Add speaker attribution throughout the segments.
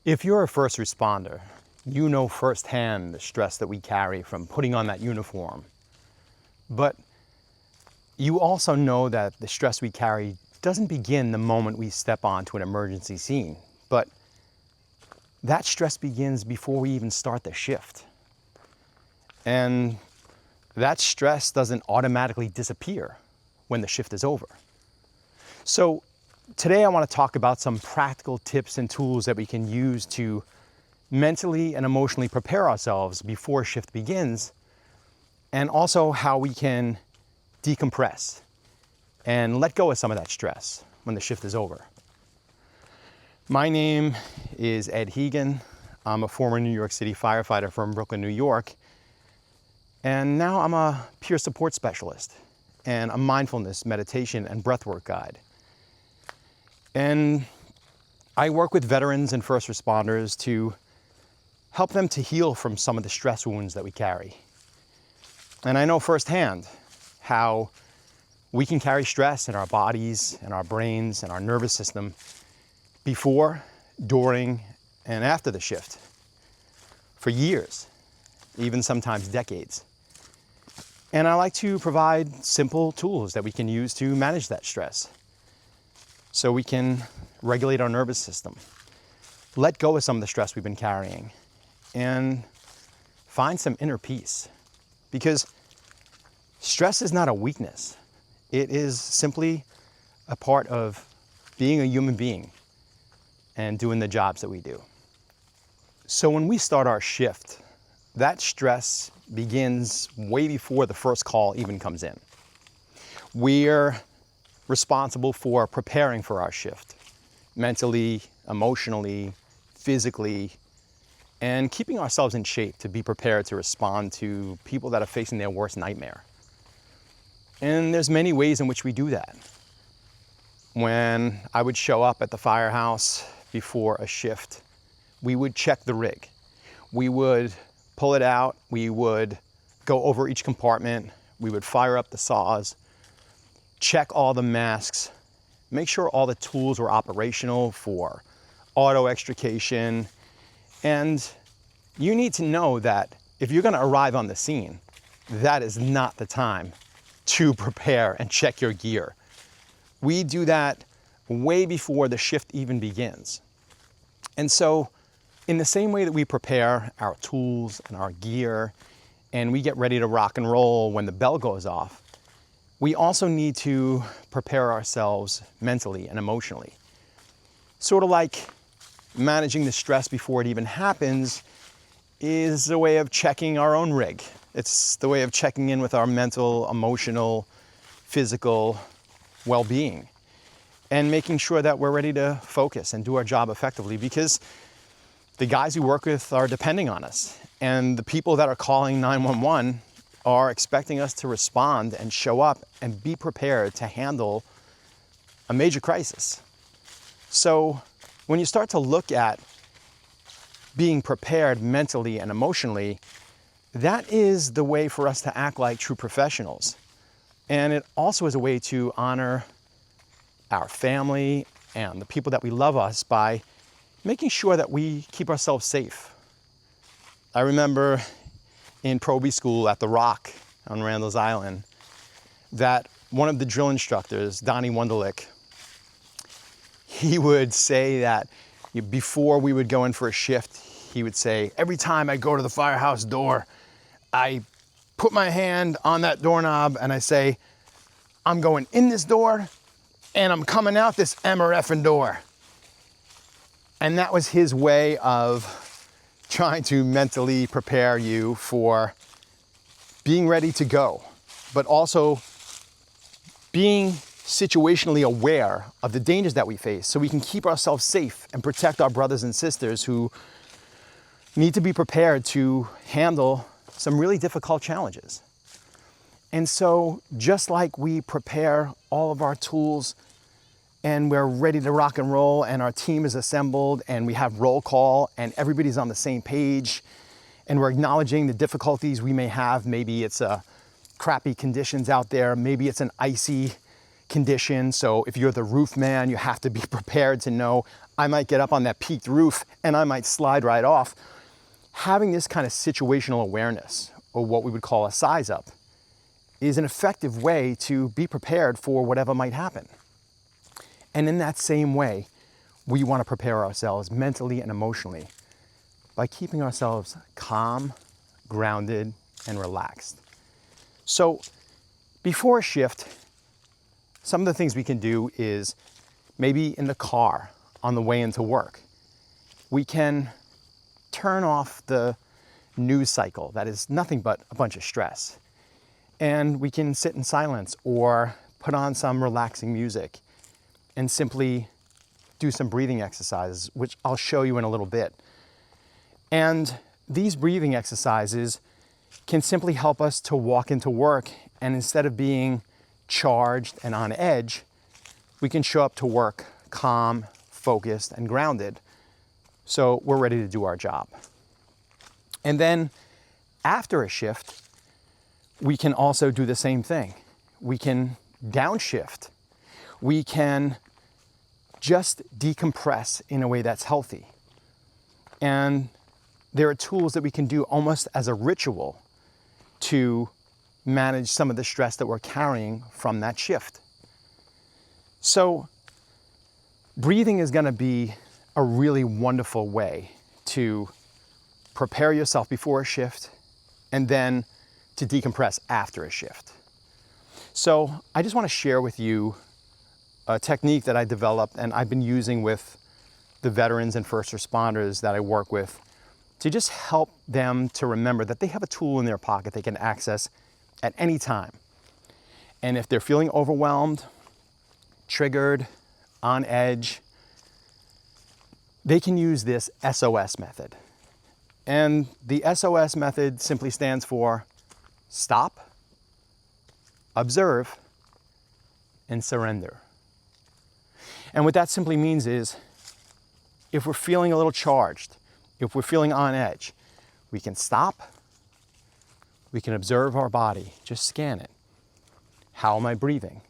Speaker 1: If you're a first responder, you know firsthand the stress that we carry from putting on that uniform. But you also know that the stress we carry doesn't begin the moment we step onto an emergency scene, but that stress begins before we even start the shift. And that stress doesn't automatically disappear when the shift is over. So today I want to talk about some practical tips and tools that we can use to mentally and emotionally prepare ourselves before shift begins, and also how we can decompress and let go of some of that stress when the shift is over. My name is Ed Hegan. I'm a former New York City firefighter from Brooklyn, New York, and now I'm a peer support specialist and a mindfulness, meditation, and breathwork guide. And I work with veterans and first responders to help them to heal from some of the stress wounds that we carry. And I know firsthand how we can carry stress in our bodies and our brains and our nervous system before, during, and after the shift for years, even sometimes decades. And I like to provide simple tools that we can use to manage that stress, so we can regulate our nervous system, let go of some of the stress we've been carrying, and find some inner peace. Because stress is not a weakness. It is simply a part of being a human being and doing the jobs that we do. So when we start our shift, that stress begins way before the first call even comes in. We're responsible for preparing for our shift, mentally, emotionally, physically, and keeping ourselves in shape to be prepared to respond to people that are facing their worst nightmare. And there's many ways in which we do that. When I would show up at the firehouse before a shift, we would check the rig. We would pull it out, we would go over each compartment, we would fire up the saws, check all the masks, make sure all the tools were operational for auto extrication. And you need to know that if you're going to arrive on the scene, that is not the time to prepare and check your gear. We do that way before the shift even begins. And so in the same way that we prepare our tools and our gear and we get ready to rock and roll when the bell goes off, we also need to prepare ourselves mentally and emotionally. Sort of like managing the stress before it even happens is a way of checking our own rig. It's the way of checking in with our mental, emotional, physical well-being and making sure that we're ready to focus and do our job effectively, because the guys we work with are depending on us, and the people that are calling 911 are expecting us to respond and show up and be prepared to handle a major crisis. So when you start to look at being prepared mentally and emotionally, that is the way for us to act like true professionals. And it also is a way to honor our family and the people that we love us by making sure that we keep ourselves safe. I remember in Proby school at the Rock on Randall's Island that one of the drill instructors, Donnie Wunderlich, he would say that before we would go in for a shift, he would say, every time I go to the firehouse door, I put my hand on that doorknob and I say, I'm going in this door and I'm coming out this effing door. And that was his way of trying to mentally prepare you for being ready to go, but also being situationally aware of the dangers that we face so we can keep ourselves safe and protect our brothers and sisters who need to be prepared to handle some really difficult challenges. And so just like we prepare all of our tools and we're ready to rock and roll and our team is assembled and we have roll call and everybody's on the same page and we're acknowledging the difficulties we may have. Maybe it's crappy conditions out there. Maybe it's an icy condition. So if you're the roof man, you have to be prepared to know I might get up on that peaked roof and I might slide right off. Having this kind of situational awareness, or what we would call a size up, is an effective way to be prepared for whatever might happen. And in that same way, we want to prepare ourselves mentally and emotionally by keeping ourselves calm, grounded, and relaxed. So before a shift, some of the things we can do is maybe in the car on the way into work, we can turn off the news cycle that is nothing but a bunch of stress. And we can sit in silence or put on some relaxing music and simply do some breathing exercises, which I'll show you in a little bit. And these breathing exercises can simply help us to walk into work, and instead of being charged and on edge, we can show up to work calm, focused, and grounded, so we're ready to do our job. And then after a shift, we can also do the same thing. We can downshift. We can just decompress in a way that's healthy. And there are tools that we can do almost as a ritual to manage some of the stress that we're carrying from that shift. So breathing is going to be a really wonderful way to prepare yourself before a shift and then to decompress after a shift. So I just want to share with you a technique that I developed and I've been using with the veterans and first responders that I work with to just help them to remember that they have a tool in their pocket they can access at any time. And if they're feeling overwhelmed, triggered, on edge, they can use this SOS method. And the SOS method simply stands for stop, observe, and surrender. And what that simply means is, if we're feeling a little charged, if we're feeling on edge, we can stop, we can observe our body, just scan it. How am I breathing?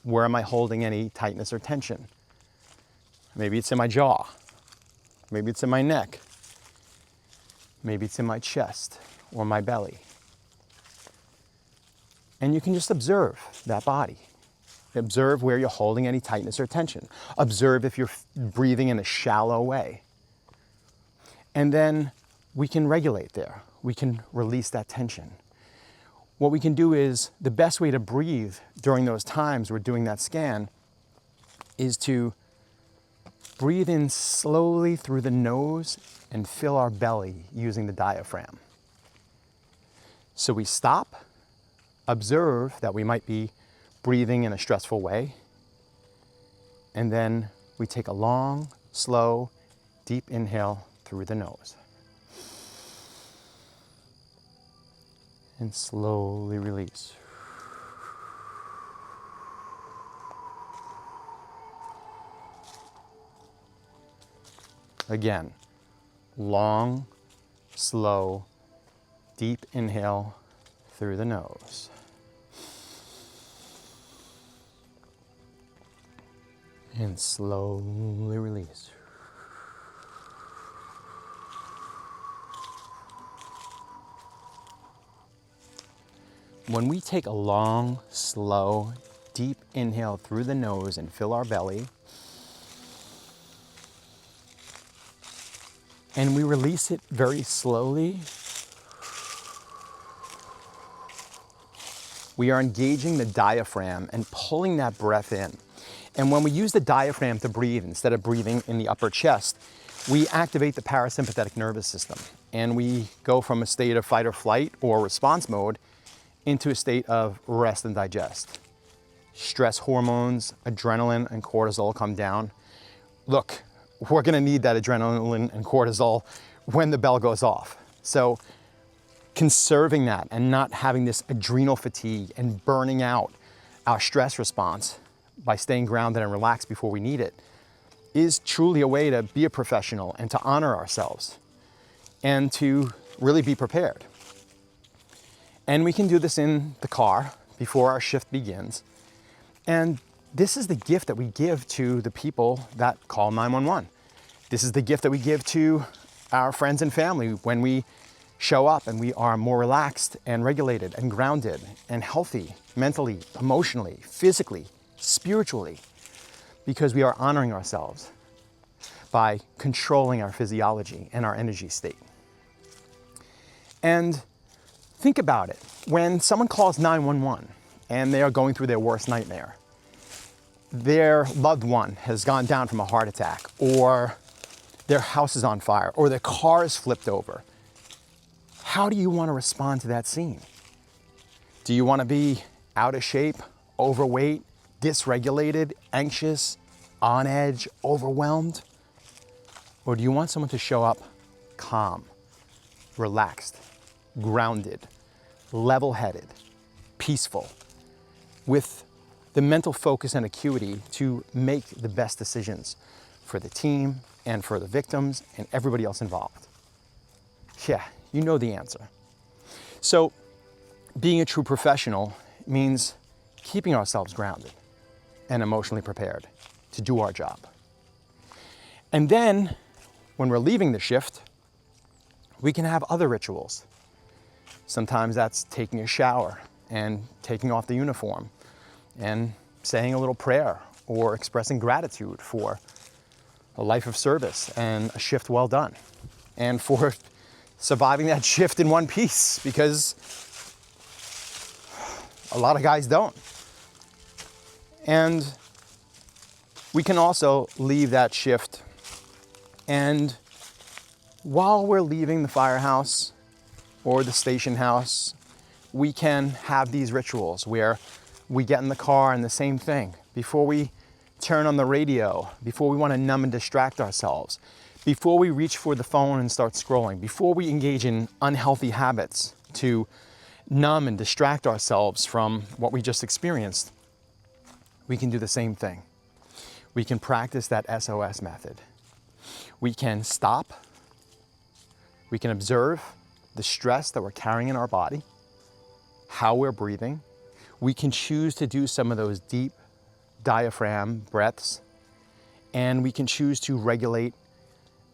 Speaker 1: Where am I holding any tightness or tension? Maybe it's in my jaw, maybe it's in my neck, maybe it's in my chest or my belly. And you can just observe that body. Observe where you're holding any tightness or tension. Observe if you're breathing in a shallow way. And then we can regulate there. We can release that tension. What we can do is, the best way to breathe during those times we're doing that scan is to breathe in slowly through the nose and fill our belly using the diaphragm. So we stop, observe that we might be breathing in a stressful way, and then we take a long, slow, deep inhale through the nose. And slowly release. Again, long, slow, deep inhale through the nose. And slowly release. When we take a long, slow, deep inhale through the nose and fill our belly, and we release it very slowly, we are engaging the diaphragm and pulling that breath in. And when we use the diaphragm to breathe, instead of breathing in the upper chest, we activate the parasympathetic nervous system. And we go from a state of fight or flight or response mode into a state of rest and digest. Stress hormones, adrenaline and cortisol come down. Look, we're gonna need that adrenaline and cortisol when the bell goes off. So conserving that and not having this adrenal fatigue and burning out our stress response by staying grounded and relaxed before we need it is truly a way to be a professional and to honor ourselves and to really be prepared. And we can do this in the car before our shift begins. And this is the gift that we give to the people that call 911. This is the gift that we give to our friends and family when we show up and we are more relaxed and regulated and grounded and healthy mentally, emotionally, physically, spiritually, because we are honoring ourselves by controlling our physiology and our energy state. And think about it. When someone calls 911 and they are going through their worst nightmare, their loved one has gone down from a heart attack, or their house is on fire, or their car is flipped over, how do you want to respond to that scene? Do you want to be out of shape, overweight, dysregulated, anxious, on edge, overwhelmed? Or do you want someone to show up calm, relaxed, grounded, level-headed, peaceful, with the mental focus and acuity to make the best decisions for the team and for the victims and everybody else involved? Yeah, you know the answer. So being a true professional means keeping ourselves grounded and emotionally prepared to do our job. And then when we're leaving the shift, we can have other rituals. Sometimes that's taking a shower and taking off the uniform and saying a little prayer or expressing gratitude for a life of service and a shift well done, and for surviving that shift in one piece, because a lot of guys don't. And we can also leave that shift, and while we're leaving the firehouse or the station house, we can have these rituals where we get in the car and the same thing. Before we turn on the radio, before we want to numb and distract ourselves, before we reach for the phone and start scrolling, before we engage in unhealthy habits to numb and distract ourselves from what we just experienced, we can do the same thing. We can practice that SOS method. We can stop. We can observe the stress that we're carrying in our body, how we're breathing. We can choose to do some of those deep diaphragm breaths, and we can choose to regulate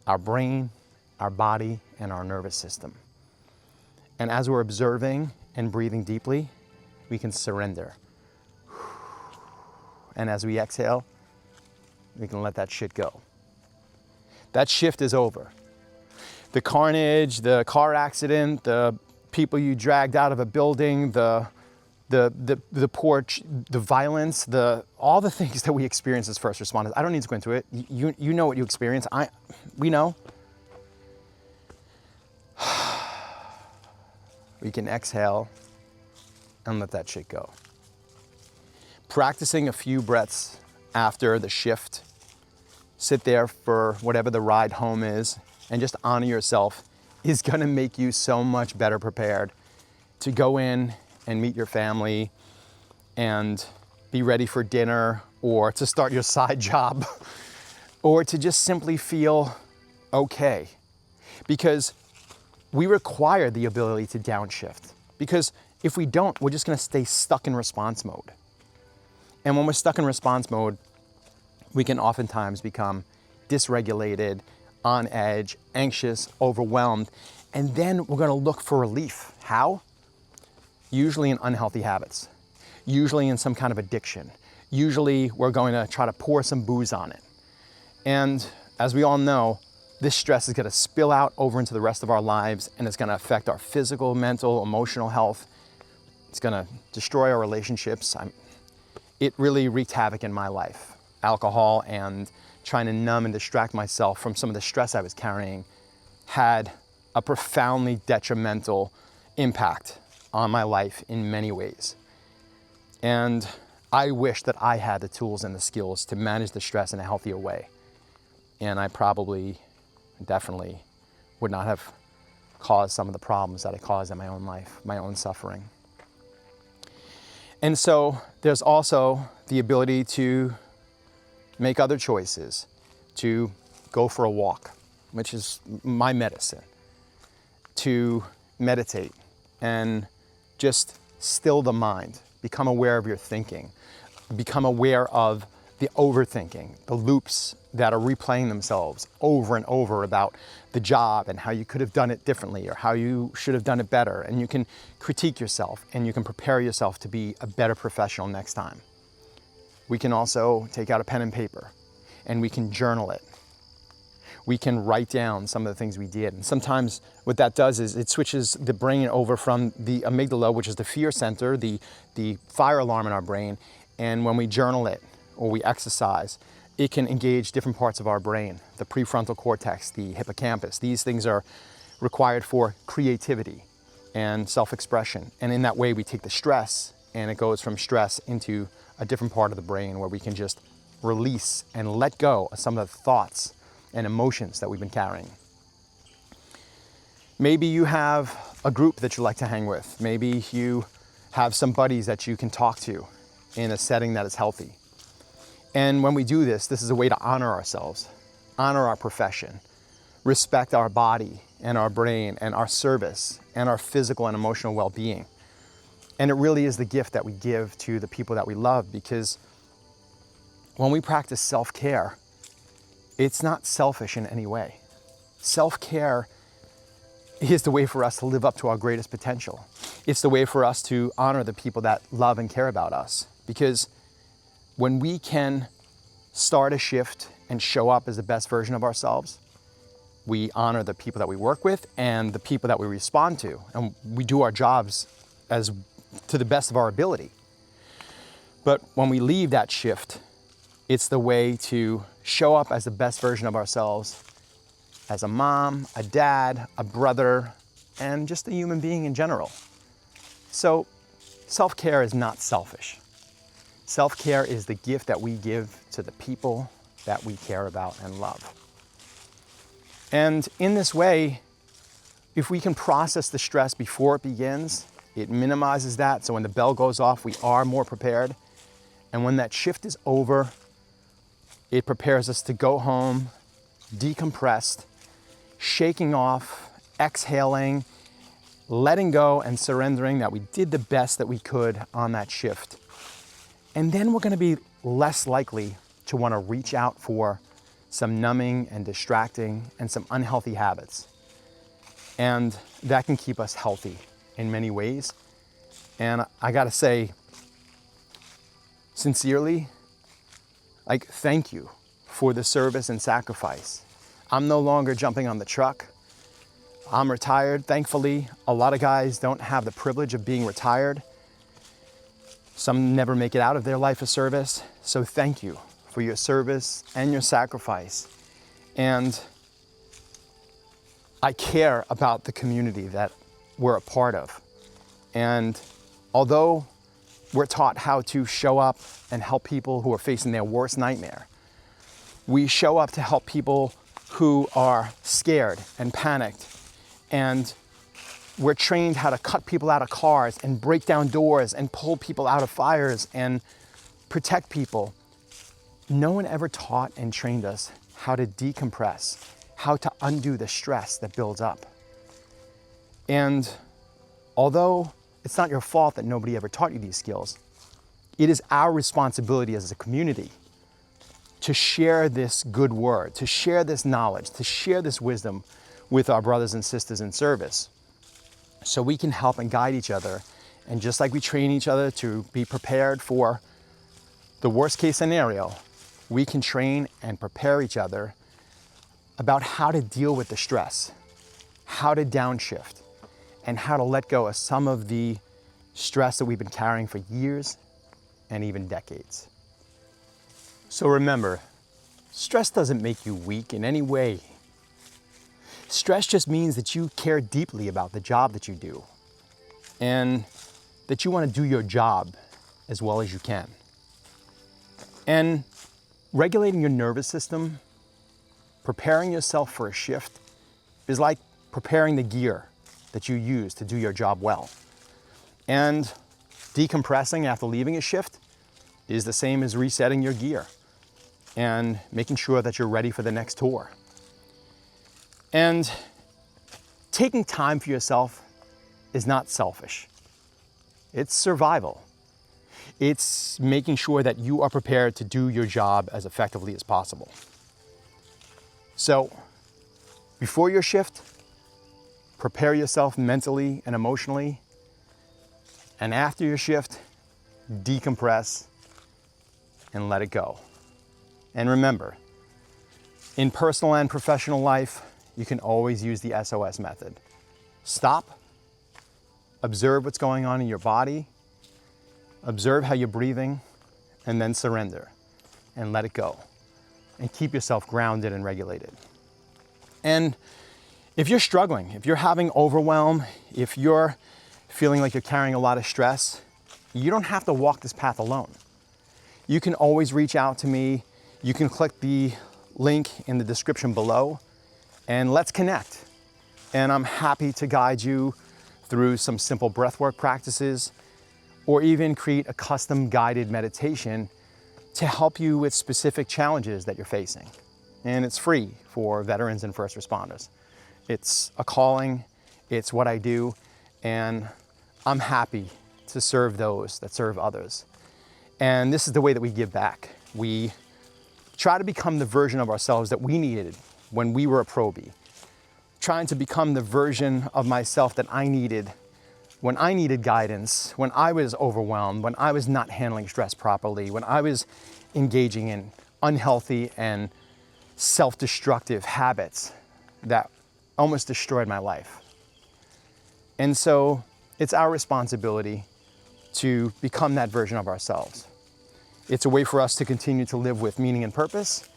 Speaker 1: our brain, our body, and our nervous system. And as we're observing and breathing deeply, we can surrender. And as we exhale, we can let that shit go. That shift is over. The carnage, the car accident, the people you dragged out of a building, the porch, the violence, all the things that we experience as first responders. I don't need to go into it. You know what you experience. We know. We can exhale and let that shit go. Practicing a few breaths after the shift, sit there for whatever the ride home is, and just honor yourself is gonna make you so much better prepared to go in and meet your family and be ready for dinner, or to start your side job, or to just simply feel okay. Because we require the ability to downshift. Because if we don't, we're just gonna stay stuck in response mode. And when we're stuck in response mode, we can oftentimes become dysregulated, on edge, anxious, overwhelmed, and then we're gonna look for relief. How? Usually in unhealthy habits, usually in some kind of addiction. Usually we're going to try to pour some booze on it. And as we all know, this stress is gonna spill out over into the rest of our lives, and it's gonna affect our physical, mental, emotional health. It's gonna destroy our relationships. It really wreaked havoc in my life. Alcohol and trying to numb and distract myself from some of the stress I was carrying had a profoundly detrimental impact on my life in many ways. And I wish that I had the tools and the skills to manage the stress in a healthier way. And I probably, definitely would not have caused some of the problems that I caused in my own life, my own suffering. And so there's also the ability to make other choices, to go for a walk, which is my medicine, to meditate and just still the mind, become aware of your thinking, become aware of the overthinking, the loops that are replaying themselves over and over about the job and how you could have done it differently or how you should have done it better. And you can critique yourself and you can prepare yourself to be a better professional next time. We can also take out a pen and paper and we can journal it. We can write down some of the things we did. And sometimes what that does is it switches the brain over from the amygdala, which is the fear center, the fire alarm in our brain. And when we journal it or we exercise, it can engage different parts of our brain, the prefrontal cortex, the hippocampus. These things are required for creativity and self-expression. And in that way, we take the stress and it goes from stress into a different part of the brain where we can just release and let go of some of the thoughts and emotions that we've been carrying. Maybe you have a group that you like to hang with. Maybe you have some buddies that you can talk to in a setting that is healthy. And when we do this, this is a way to honor ourselves, honor our profession, respect our body and our brain and our service and our physical and emotional well-being. And it really is the gift that we give to the people that we love, because when we practice self-care, it's not selfish in any way. Self-care is the way for us to live up to our greatest potential. It's the way for us to honor the people that love and care about us. Because when we can start a shift and show up as the best version of ourselves, we honor the people that we work with and the people that we respond to. And we do our jobs as to the best of our ability. But when we leave that shift, it's the way to show up as the best version of ourselves as a mom, a dad, a brother, and just a human being in general. So self-care is not selfish. Self-care is the gift that we give to the people that we care about and love. And in this way, if we can process the stress before it begins, it minimizes that. So when the bell goes off, we are more prepared. And when that shift is over, it prepares us to go home, decompressed, shaking off, exhaling, letting go and surrendering that we did the best that we could on that shift. And then we're going to be less likely to want to reach out for some numbing and distracting and some unhealthy habits. And that can keep us healthy in many ways. And I got to say, sincerely, thank you for the service and sacrifice. I'm no longer jumping on the truck. I'm retired, thankfully. A lot of guys don't have the privilege of being retired. Some never make it out of their life of service. So thank you for your service and your sacrifice. And I care about the community that we're a part of. And although we're taught how to show up and help people who are facing their worst nightmare, we show up to help people who are scared and panicked. And we're trained how to cut people out of cars and break down doors and pull people out of fires and protect people. No one ever taught and trained us how to decompress, how to undo the stress that builds up. And although it's not your fault that nobody ever taught you these skills, it is our responsibility as a community to share this good word, to share this knowledge, to share this wisdom with our brothers and sisters in service, so we can help and guide each other. And just like we train each other to be prepared for the worst case scenario, we can train and prepare each other about how to deal with the stress, how to downshift, and how to let go of some of the stress that we've been carrying for years and even decades. So remember, stress doesn't make you weak in any way. Stress just means that you care deeply about the job that you do and that you want to do your job as well as you can. And regulating your nervous system, preparing yourself for a shift, is like preparing the gear that you use to do your job well. And decompressing after leaving a shift is the same as resetting your gear and making sure that you're ready for the next tour. And taking time for yourself is not selfish. It's survival. It's making sure that you are prepared to do your job as effectively as possible. So before your shift, prepare yourself mentally and emotionally. And after your shift, decompress and let it go. And remember, in personal and professional life, you can always use the SOS method. Stop, observe what's going on in your body, observe how you're breathing, and then surrender and let it go. And keep yourself grounded and regulated. And if you're struggling, if you're having overwhelm, if you're feeling like you're carrying a lot of stress, you don't have to walk this path alone. You can always reach out to me. You can click the link in the description below and let's connect. And I'm happy to guide you through some simple breathwork practices or even create a custom guided meditation to help you with specific challenges that you're facing. And it's free for veterans and first responders. It's a calling, it's what I do, and I'm happy to serve those that serve others. And this is the way that we give back. We try to become the version of ourselves that we needed when we were a probie. Trying to become the version of myself that I needed when I needed guidance, when I was overwhelmed, when I was not handling stress properly, when I was engaging in unhealthy and self-destructive habits that almost destroyed my life. And so it's our responsibility to become that version of ourselves. It's a way for us to continue to live with meaning and purpose,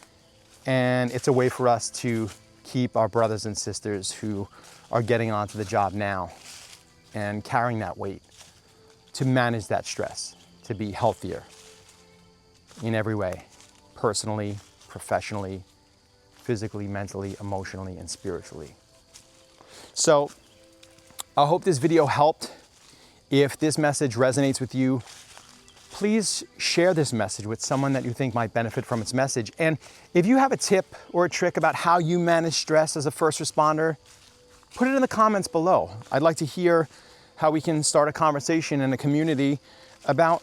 Speaker 1: and it's a way for us to keep our brothers and sisters who are getting onto the job now and carrying that weight, to manage that stress, to be healthier in every way, personally, professionally, physically, mentally, emotionally, and spiritually. So I hope this video helped. If this message resonates with you, please share this message with someone that you think might benefit from its message. And if you have a tip or a trick about how you manage stress as a first responder, put it in the comments below. I'd like to hear how we can start a conversation in a community about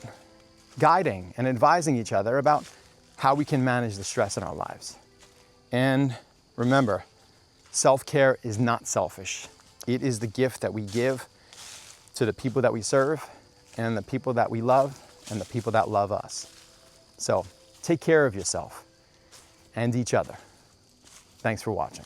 Speaker 1: guiding and advising each other about how we can manage the stress in our lives. And remember, self-care is not selfish. It is the gift that we give to the people that we serve and the people that we love and the people that love us. So take care of yourself and each other. Thanks for watching.